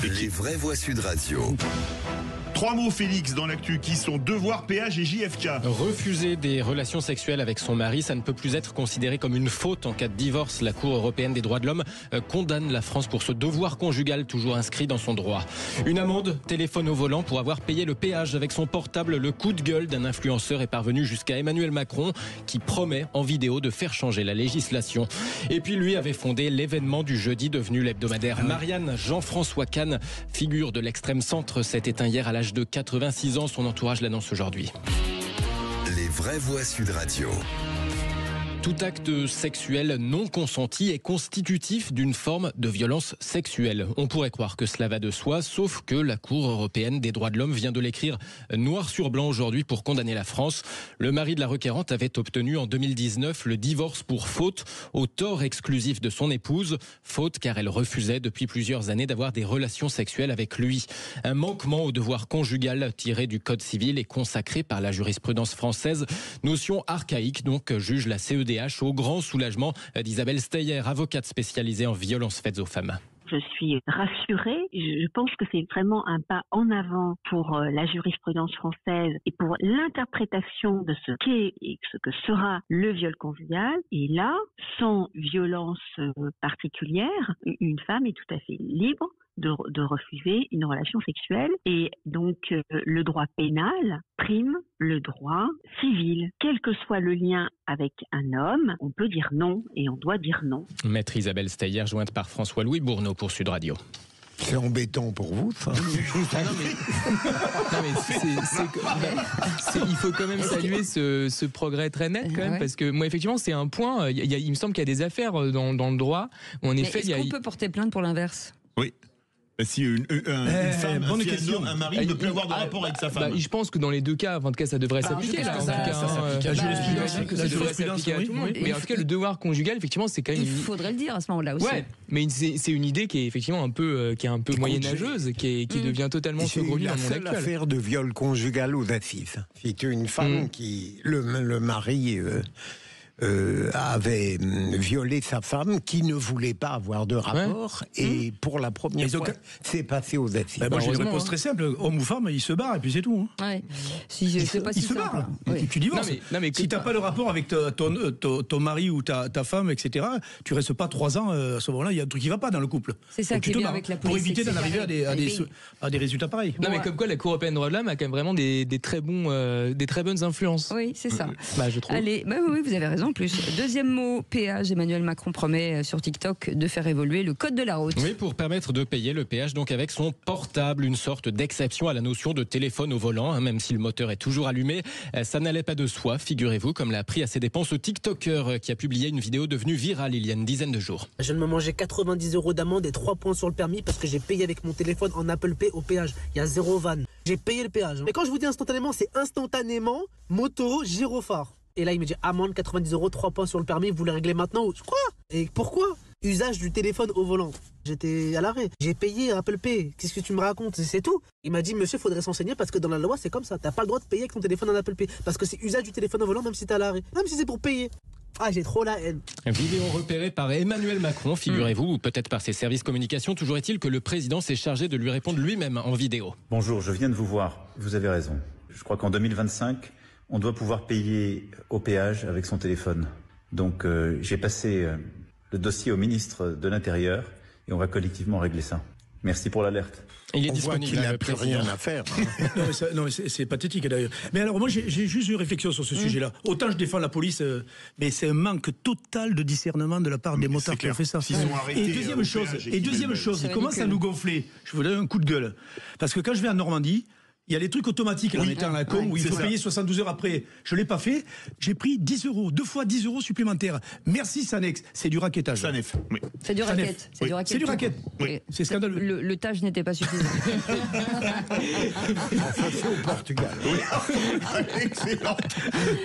Les vraies voix Sud Radio. 3 mots, Félix, dans l'actu, qui sont devoir, péage et JFK. Refuser des relations sexuelles avec son mari, ça ne peut plus être considéré comme une faute en cas de divorce. La Cour européenne des droits de l'homme condamne la France pour ce devoir conjugal toujours inscrit dans son droit. Une amende, téléphone au volant pour avoir payé le péage avec son portable. Le coup de gueule d'un influenceur est parvenu jusqu'à Emmanuel Macron, qui promet en vidéo de faire changer la législation. Et puis lui avait fondé l'événement du jeudi devenu l'hebdomadaire Marianne. Jean-François Kahn, figure de l'extrême centre, s'est éteint hier à l'âge de 86 ans. Son entourage l'annonce aujourd'hui. Les vraies voix Sud Radio. Tout acte sexuel non consenti est constitutif d'une forme de violence sexuelle. On pourrait croire que cela va de soi, sauf que la Cour européenne des droits de l'homme vient de l'écrire noir sur blanc aujourd'hui pour condamner la France. Le mari de la requérante avait obtenu en 2019 le divorce pour faute au tort exclusif de son épouse. Faute car elle refusait depuis plusieurs années d'avoir des relations sexuelles avec lui. Un manquement au devoir conjugal tiré du Code civil et consacré par la jurisprudence française. Notion archaïque donc, juge la CEDH au grand soulagement d'Isabelle Steyer, avocate spécialisée en violences faites aux femmes. Je suis rassurée. Je pense que c'est vraiment un pas en avant pour la jurisprudence française et pour l'interprétation de ce qu'est et ce que sera le viol conjugal. Et là, sans violence particulière, une femme est tout à fait libre de refuser une relation sexuelle. Et donc, le droit pénal prime le droit civil. Quel que soit le lien avec un homme, on peut dire non et on doit dire non. Maître Isabelle Steyer, jointe par François-Louis Bourneau pour Sud Radio. C'est embêtant pour vous, ça. Il faut quand même saluer ce progrès très net, quand même, parce que moi, effectivement, c'est un point. Il me semble qu'il y a des affaires dans le droit où, en effet, est-ce qu'on peut porter plainte pour l'inverse ? Oui. Si une femme, un mari ne peut avoir de rapport avec sa femme. Je pense que dans les deux cas, en tout cas, ça devrait s'appliquer. Mais en tout cas, le devoir conjugal, effectivement, c'est quand même. Il faudrait le dire à ce moment-là aussi. Ouais, mais c'est une idée qui est effectivement un peu moyenâgeuse, qui devient totalement saugrenue dans le monde actuel. C'est la seule affaire de viol conjugal aux assises. C'est une femme qui le mari avait violé sa femme qui ne voulait pas avoir de rapport et pour la première fois c'est passé aux assises. Moi j'ai une réponse très simple, homme ou femme il se barre et puis c'est tout. Ouais. Il se barre. Tu divorces. Si t'as pas de rapport avec ton mari ou ta femme, etc., tu restes pas 3 ans, à ce moment-là il y a un truc qui va pas dans le couple. C'est ça qui est bien avec la police. Pour éviter d'en arriver à des résultats pareils. Non mais comme quoi la Cour européenne des droits de l'homme a quand même vraiment des très bonnes influences. Oui, c'est ça. Je trouve. Allez, oui, vous avez raison. En plus, deuxième mot, péage. Emmanuel Macron promet sur TikTok de faire évoluer le code de la route. Oui, pour permettre de payer le péage donc avec son portable, une sorte d'exception à la notion de téléphone au volant, même si le moteur est toujours allumé. Ça n'allait pas de soi, figurez-vous, comme l'a appris à ses dépens ce TikToker qui a publié une vidéo devenue virale il y a une dizaine de jours. Je viens de me manger 90 € d'amende et 3 points sur le permis parce que j'ai payé avec mon téléphone en Apple Pay au péage. Il y a 0 vanne. J'ai payé le péage. Mais quand je vous dis instantanément, c'est instantanément moto gyrophare. Et là, il me dit amende 90 €, 3 points sur le permis, vous voulez régler maintenant ? Quoi ? Et pourquoi ? Usage du téléphone au volant. J'étais à l'arrêt. J'ai payé Apple Pay. Qu'est-ce que tu me racontes ? C'est tout. Il m'a dit, monsieur, faudrait s'enseigner parce que dans la loi, c'est comme ça. T'as pas le droit de payer avec ton téléphone en Apple Pay. Parce que c'est usage du téléphone au volant, même si t'es à l'arrêt. Même si c'est pour payer. Ah, j'ai trop la haine. Vidéo repérée par Emmanuel Macron, figurez-vous, ou peut-être par ses services communication. Toujours est-il que le président s'est chargé de lui répondre lui-même en vidéo. Bonjour, je viens de vous voir. Vous avez raison. Je crois qu'en 2025, on doit pouvoir payer au péage avec son téléphone. Donc j'ai passé le dossier au ministre de l'Intérieur et on va collectivement régler ça. Merci pour l'alerte. Il est disponible. Il n'a plus rien à faire. Non, mais c'est pathétique d'ailleurs. Mais alors moi j'ai juste une réflexion sur ce sujet-là. Autant je défends la police, mais c'est un manque total de discernement de la part des motards qui ont fait ça. Et deuxième chose, il commence à nous gonfler. Je vous donne un coup de gueule. Parce que quand je vais en Normandie, il y a les trucs automatiques là, en étant à la com où il faut payer 72 heures après. Je l'ai pas fait. J'ai pris 10 €, 2 fois 10 € supplémentaires. Merci Sanex. C'est du raquettage. Sanef. Oui. C'est du racket. C'est du racket. Oui. C'est scandaleux. Le tâche n'était pas suffisant. Ça c'est au Portugal. Oui. Excellent.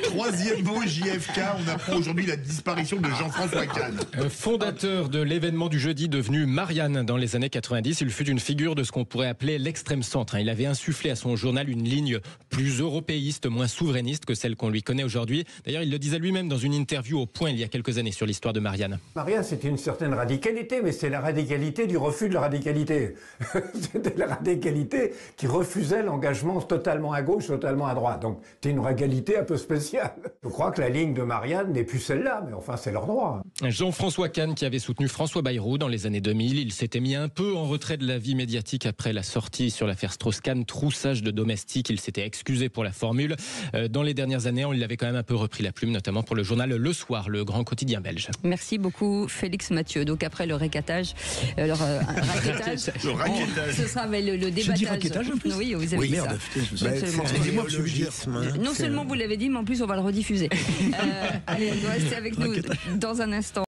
Troisième mot, JFK. On apprend aujourd'hui la disparition de Jean-François Kahn. Fondateur de l'événement du jeudi devenu Marianne dans les années 90, il fut une figure de ce qu'on pourrait appeler l'extrême centre. Il avait insufflé à son son journal une ligne plus européiste, moins souverainiste que celle qu'on lui connaît aujourd'hui. D'ailleurs, il le disait lui-même dans une interview au Point il y a quelques années sur l'histoire de Marianne. Marianne, c'était une certaine radicalité, mais c'est la radicalité du refus de la radicalité. C'était la radicalité qui refusait l'engagement totalement à gauche, totalement à droite. Donc, c'est une radicalité un peu spéciale. Je crois que la ligne de Marianne n'est plus celle-là, mais enfin, c'est leur droit. Jean-François Kahn, qui avait soutenu François Bayrou dans les années 2000, il s'était mis un peu en retrait de la vie médiatique après la sortie sur l'affaire Strauss-Kahn, troussage de domestiques. Il s'était excusé pour la formule. Dans les dernières années, on l'avait quand même un peu repris la plume, notamment pour le journal Le Soir, le grand quotidien belge. Merci beaucoup, Félix Mathieu. Donc après le raquettage, raquettage, ce sera le débattage. Je dis raquettage en plus. Oui, vous avez dit merde, ça. Excusez-moi, monsieur Non seulement vous l'avez dit, mais en plus on va le rediffuser. Allez, restez avec nous dans un instant.